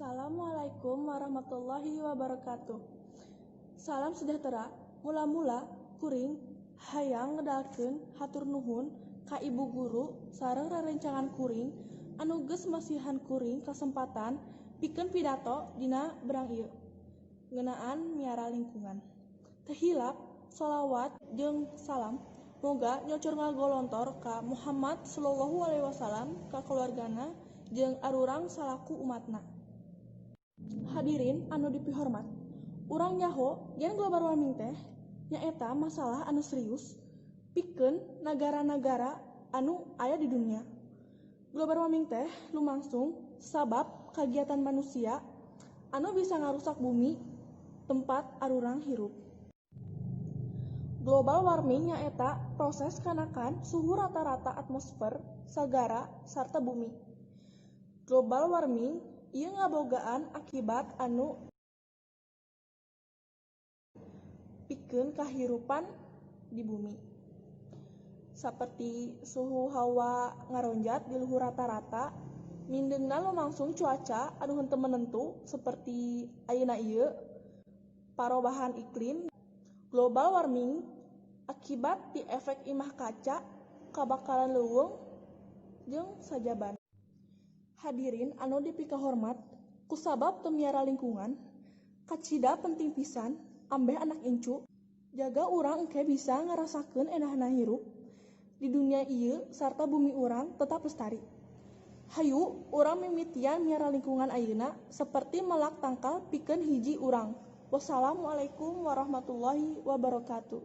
Assalamualaikum warahmatullahi wabarakatuh. Salam sejahtera. Mula-mula kuring hayang ngedalkeun hatur nuhun ka ibu guru sareng rerencangan kuring anu geus masihan kuring kasempatan pikeun pidato dina berang ieu ngeunaan miara lingkungan. Teu hilap sholawat jeung salam moga nyocor ngagolontor ka Muhammad sallallahu alaihi wasallam ka keluargana jeung arurang salaku umatna. Hadirin anu dipihormat, urang nyaho yen global warming teh nyaeta masalah anu serius pikeun nagara-nagara anu aya di dunia. Global warming teh lumangsung sabab kagiatan manusia anu bisa ngarusak bumi tempat arurang hirup. Global warming nyaeta proses kanakan suhu rata-rata atmosfer sagara sarta bumi. Global warming ieu ngabogaan akibat anu pikeun kahirupan di bumi. Saperti suhu hawa ngaronjat di luhur rata-rata, mindeungna lumangsung cuaca anu henteu menentu seperti ayeuna ieu parobahan iklim. Global warming akibat ti efek imah kaca, kabakaran leuweung jeung sajaban. Hadirin anu dipikahormat, kusabab teu miara lingkungan, kacida penting pisan ambeh anak incu jaga urang engke bisa ngarasakeun enahna hirup di dunia ieu sarta bumi urang tetap lestari. Hayu urang mimitian miara lingkungan ayeuna saperti melak tangkal pikeun hiji urang. Wassalamualaikum warahmatullahi wabarakatuh.